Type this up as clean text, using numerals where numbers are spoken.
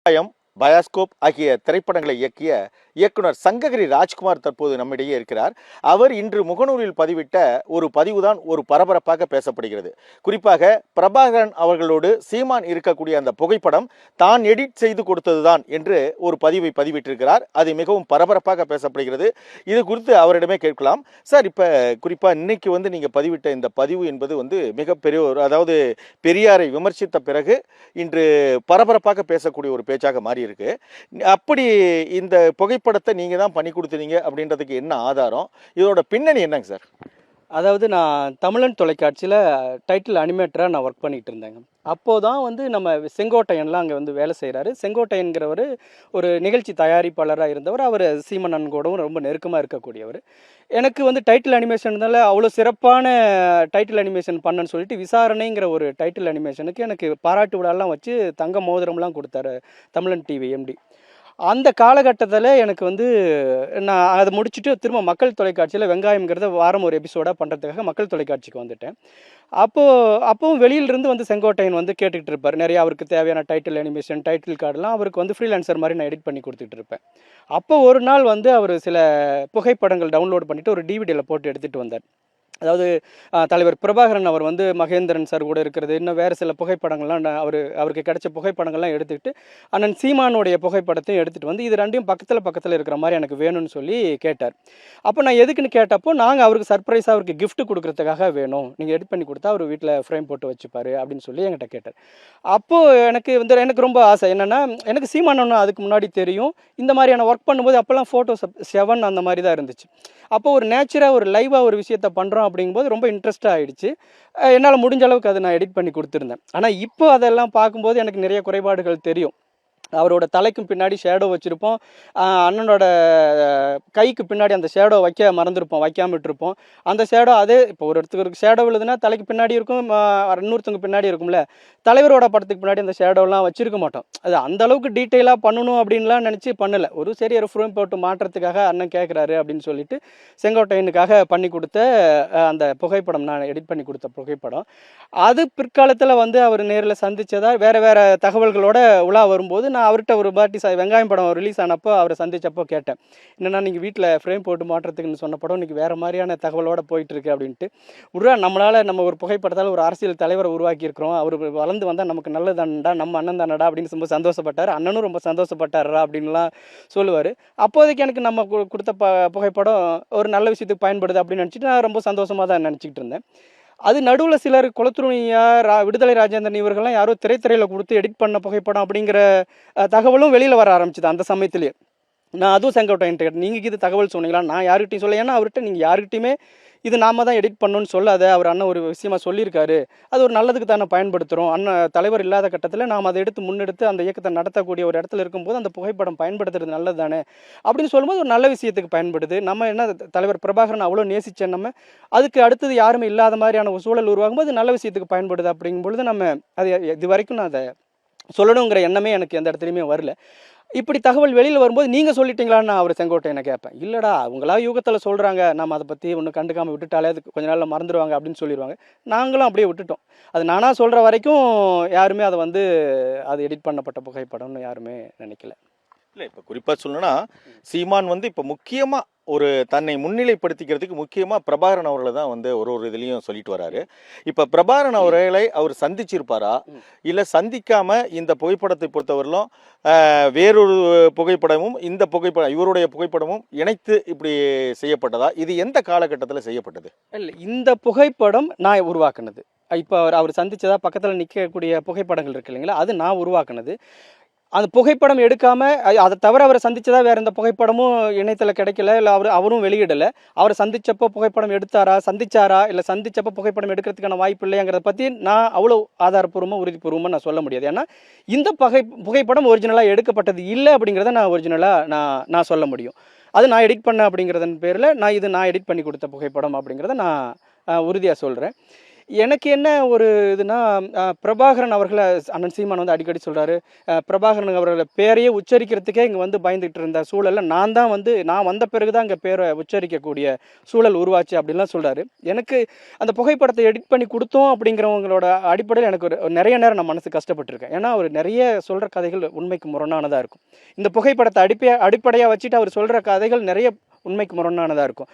பயம், பயாஸ்கோப் ஆகிய திரைப்படங்களை இயக்கிய இயக்குனர் சங்ககிரி ராஜ்குமார் தற்போது நம்மிடையே இருக்கிறார். அவர் இன்று முகநூலில் பதிவிட்ட ஒரு பதிவுதான் ஒரு பரபரப்பாக பேசப்படுகிறது. குறிப்பாக பிரபாகரன் அவர்களோடு சீமான் இருக்கக்கூடிய அந்த புகைப்படம் தான் எடிட் செய்து கொடுத்ததுதான் என்று ஒரு பதிவை பதிவிட்டிருக்கிறார். அது மிகவும் பரபரப்பாக பேசப்படுகிறது. இது குறித்து அவரிடமே கேட்கலாம். சார், இப்ப குறிப்பா இன்னைக்கு நீங்க பதிவிட்ட இந்த பதிவு என்பது மிகப்பெரிய ஒரு, அதாவது பெரியாரை விமர்சித்த பிறகு இன்று பரபரப்பாக பேசக்கூடிய ஒரு பேச்சாக மாறி இருக்கு. அப்படி இந்த புகைப்படத்தை நீங்க தான் பண்ணி கொடுத்தீங்க அப்படின்றதுக்கு என்ன ஆதாரம்? இதோட பின்னணி என்னங்க சார்? அதாவது நான் தமிழன் தொலைக்காட்சியில் டைட்டில் அனிமேட்டராக நான் ஒர்க் பண்ணிகிட்டு இருந்தேங்க. அப்போது தான் நம்ம செங்கோட்டையன்லாம் அங்கே வேலை செய்கிறாரு. செங்கோட்டையன்கிறவர் ஒரு நிகழ்ச்சி தயாரிப்பாளராக இருந்தவர். அவர் சீமன் கூடவும் ரொம்ப நெருக்கமாக இருக்கக்கூடியவர். எனக்கு டைட்டில் அனிமேஷன்னால அவ்வளோ சிறப்பான டைட்டில் அனிமேஷன் பண்ணேன்னு சொல்லிட்டு விசாரணைங்கிற ஒரு டைட்டில் அனிமேஷனுக்கு எனக்கு பாராட்டு விழாலாம் வச்சு தங்க மோதிரம்லாம் கொடுத்தாரு தமிழன் டிவி எம்டி. அந்த காலகட்டத்தில் எனக்கு நான் அதை முடிச்சுட்டு திரும்ப மக்கள் தொலைக்காட்சியில் வெங்காயம்ங்கிறத வாரம் ஒரு எபிசோடாக பண்ணுறதுக்காக மக்கள் தொலைக்காட்சிக்கு வந்துட்டேன். அப்போவும் வெளியிலிருந்து செங்கோட்டையன் கேட்டுக்கிட்டு இருப்பார். நிறைய அவருக்கு தேவையான டைட்டில் அனிமேஷன், டைட்டில் கார்டெலாம் அவருக்கு ஃப்ரீலான்சர் மாதிரி நான் எடிட் பண்ணி கொடுத்துட்டு இருப்பேன். அப்போ ஒரு நாள் அவர் சில புகைப்படங்கள் டவுன்லோட் பண்ணிவிட்டு ஒரு டிவிடியில் போட்டு எடுத்துகிட்டு வந்தார். அதாவது தலைவர் பிரபாகரன் அவர் மகேந்திரன் சார் கூட இருக்கிறது, இன்னும் வேறு சில புகைப்படங்கள்லாம் அவருக்கு கிடைச்ச புகைப்படங்கள்லாம் எடுத்துக்கிட்டு அண்ணன் சீமானுடைய புகைப்படத்தையும் எடுத்துகிட்டு இது ரெண்டையும் பக்கத்தில் இருக்கிற மாதிரி எனக்கு வேணும்னு சொல்லி கேட்டார். அப்போ நான் எதுக்குன்னு கேட்டப்போ, நாங்கள் அவருக்கு சர்ப்ரைஸாக அவருக்கு கிஃப்ட் கொடுக்குறதுக்காக வேணும், நீங்கள் எடிட் பண்ணி கொடுத்தா அவர் வீட்டில் ஃப்ரேம் போட்டு வச்சுப்பார் அப்படின்னு சொல்லி என்கிட்ட கேட்டார். அப்போது எனக்கு ரொம்ப ஆசை என்னென்னா, எனக்கு சீமானன்னு அதுக்கு முன்னாடி தெரியும். இந்த மாதிரியான ஒர்க் பண்ணும்போது அப்போல்லாம் ஃபோட்டோஸ் 7 அந்த மாதிரி தான் இருந்துச்சு. அப்போ ஒரு நேச்சுராக ஒரு லைவாக ஒரு விஷயத்த பண்ணுறோம் அப்படிங்கும்போது ரொம்ப இன்ட்ரெஸ்ட்டாக ஆகிடுச்சு. என்னால் முடிஞ்ச அளவுக்கு அதை நான் எடிட் பண்ணி கொடுத்துருந்தேன். ஆனால் இப்போ அதெல்லாம் பார்க்கும்போது எனக்கு நிறைய குறைபாடுகள் தெரியும். அவரோட தலைக்கும் பின்னாடி ஷேடோ வச்சுருப்போம். அண்ணனோட கைக்கு பின்னாடி அந்த ஷேடோ வைக்காமல் விட்டுருப்போம். அந்த ஷேடோ அதே இப்போ ஒருத்தருக்கு ஷேடோ விழுதுன்னா தலைக்கு பின்னாடி இருக்கும், இன்னொருத்தவங்க பின்னாடி இருக்கும்ல. தலைவரோட படத்துக்கு பின்னாடி அந்த ஷேடோலாம் வச்சுருக்க மாட்டோம். அது அந்தளவுக்கு டீட்டெயிலாக பண்ணணும் அப்படின்லாம் நினச்சி பண்ணலை. ஒரு ஃப்ரேம் போட்டு மாற்றுறதுக்காக அண்ணன் கேட்குறாரு அப்படின்னு சொல்லிட்டு செங்கோட்டையனுக்காக பண்ணி கொடுத்த அந்த புகைப்படம், நான் எடிட் பண்ணி கொடுத்த புகைப்படம். அது பிற்காலத்தில் அவர் நேரில் சந்தித்ததா வேறு தகவல்களோட உலா வரும்போது நான் அவர்கிட்ட ஒரு பாட்டி வெங்காயம் படம் ரிலீஸ் ஆனப்போ அவரை சந்திச்சப்போ கேட்டேன், என்னன்னா நீங்கள் வீட்டில் ஃப்ரேம் போட்டு மாட்டுறதுக்குன்னு சொன்ன படம் இன்றைக்கி வேறு மாதிரியான தகவலோட போயிட்டுருக்கு அப்படின்ட்டு. நம்மளால் நம்ம ஒரு புகைப்படத்தால் ஒரு அரசியல் தலைவரை உருவாக்கியிருக்கிறோம், அவர் வளர்ந்து வந்தால் நமக்கு நல்லதானடா, நம்ம அண்ணன் தானடா அப்படின்னு ரொம்ப சந்தோஷப்பட்டார். அண்ணனும் ரொம்ப சந்தோஷப்பட்டாரா அப்படின்லாம் சொல்லுவார். அப்போதைக்கு எனக்கு நம்ம கொடுத்த புகைப்படம் ஒரு நல்ல விஷயத்துக்கு பயன்படுது அப்படின்னு நினச்சிட்டு நான் ரொம்ப சந்தோஷமாக தான் நினச்சிக்கிட்டு இருந்தேன். அது நடுவில் சிலர் குளத்துருணியா, விடுதலை ராஜேந்திரன் இவர்கள்லாம் யாரோ திரைத்துறையில் கொடுத்து எடிட் பண்ண புகைப்படம் அப்படிங்கிற தகவலும் வெளியில் வர ஆரம்பிச்சுது அந்த சமயத்துலேயே. நான் அதுவும் செங்கோட்டையன்ட்டு கேட்டேன், நீங்கள் இது தகவல் சொன்னீங்களா? நான் யார்கிட்டையும் சொல்ல, ஏன்னா அவர்கிட்ட நீங்கள் யார்கிட்டையுமே இது நாம தான் எடிட் பண்ணணும்னு சொல்லாத, அவர் அண்ணன் ஒரு விஷயமா சொல்லியிருக்காரு, அது ஒரு நல்லதுக்கு தானே பயன்படுத்துகிறோம். அண்ணன் தலைவர் இல்லாத கட்டத்தில் நாம் அதை முன்னெடுத்து அந்த இயக்கத்தை நடத்தக்கூடிய ஒரு இடத்துல இருக்கும்போது அந்த புகைப்படம் பயன்படுத்துறது நல்லது தானே அப்படின்னு சொல்லும்போது ஒரு நல்ல விஷயத்துக்கு பயன்படுது. நம்ம என்ன தலைவர் பிரபாகரன் அவ்வளோ நேசித்தேன், நம்ம அதுக்கு அடுத்தது யாருமே இல்லாத மாதிரியான ஒரு சூழல் உருவாகும்போது நல்ல விஷயத்துக்கு பயன்படுது. அப்படிங்கும் பொழுது நம்ம அது இது வரைக்கும் நான் அதை சொல்லணுங்கிற எண்ணமே எனக்கு எந்த இடத்துலையுமே வரல. இப்படி தகவல் வெளியில் வரும்போது நீங்கள் சொல்லிட்டீங்களான்னு நான் அவர் செங்கோட்டையனை கேட்பேன். இல்லைடா, அவங்களா யூகத்தில் சொல்கிறாங்க, நம்ம அதை பற்றி ஒன்றும் கண்டுக்காமல் விட்டுட்டாலே அது கொஞ்ச நாளில் மறந்துடுவாங்க அப்படின்னு சொல்லிடுவாங்க. நாங்களும் அப்படியே விட்டுட்டோம். அது நானாக சொல்கிற வரைக்கும் யாருமே அதை அது எடிட் பண்ணப்பட்ட புகைப்படம்னு யாருமே நினைக்கல. இல்லை, இப்போ குறிப்பாக சொல்லணும்னா சீமான் இப்போ முக்கியமாக ஒரு தன்னை முன்னிலைப்படுத்திக்கிறதுக்கு முக்கியமாக பிரபாகரன் அவர்களை தான் ஒரு இதுலேயும் சொல்லிட்டு வராரு. இப்போ பிரபாகரன் அவர்களை அவர் சந்திச்சிருப்பாரா, இல்லை சந்திக்காம இந்த புகைப்படத்தை பொறுத்தவரையிலும் வேறொரு புகைப்படமும் இந்த புகைப்படம் இவருடைய புகைப்படமும் இணைத்து இப்படி செய்யப்பட்டதா? இது எந்த காலகட்டத்தில் செய்யப்பட்டது? இல்லை, இந்த புகைப்படம் நான் உருவாக்குனது. இப்போ அவர் சந்திச்சதா பக்கத்தில் நிற்கக்கூடிய புகைப்படங்கள் இருக்கு இல்லைங்களா, அது நான் உருவாக்குனது. அந்த புகைப்படம் எடுக்காமல் அதை தவிர அவரை சந்திச்சதா வேறு எந்த புகைப்படமும் இணையத்தில் கிடைக்கல, இல்லை அவரும் வெளியிடலை. அவரை சந்திச்சப்போ புகைப்படம் எடுத்தாரா, சந்திச்சாரா, இல்லை சந்திச்சப்போ புகைப்படம் எடுக்கிறதுக்கான வாய்ப்பு இல்லைங்கிறத பற்றி நான் அவ்வளோ ஆதாரப்பூர்வமாக உறுதிப்பூர்வமாக நான் சொல்ல முடியாது. ஏன்னா இந்த புகைப்படம் ஒரிஜினலாக எடுக்கப்பட்டது இல்லை அப்படிங்கிறத நான் ஒரிஜினலாக நான் சொல்ல முடியும். அது நான் எடிட் பண்ண அப்படிங்கிறதன் பேரில் நான் எடிட் பண்ணி கொடுத்த புகைப்படம் அப்படிங்கிறத நான் உறுதியாக சொல்கிறேன். எனக்கு என்ன ஒரு இதுனா, பிரபாகரன் அவர்கள அண்ணன் சீமான் வந்து அடிக்கடி சொல்றாரு. பிரபாகரன் அவர்கள பேரையே உச்சரிக்கிறதுக்கே இங்க வந்து பயந்துகிட்டு இருந்த சூழல்ல நான் வந்த பிறகு தான் இங்க பேரை உச்சரிக்கக்கூடிய சூழல் உருவாச்சு அப்படின்லாம் சொல்றாரு. எனக்கு அந்த புகைப்படத்தை எடிட் பண்ணி குடுத்தோம் அப்படிங்கிறவங்களோட அடிப்படையில எனக்கு ஒரு நெறைய நேரம் நான் மனசு கஷ்டப்பட்டுருக்கேன். ஏன்னா, அவரு நெறைய சொல்ற கதைகள் உண்மைக்கு முரணானதா இருக்கும். இந்த புகைப்படத்த அடிப்படையா வச்சுட்டு அவர் சொல்ற கதைகள் நெறைய உண்மைக்கு முரணானதா இருக்கும்.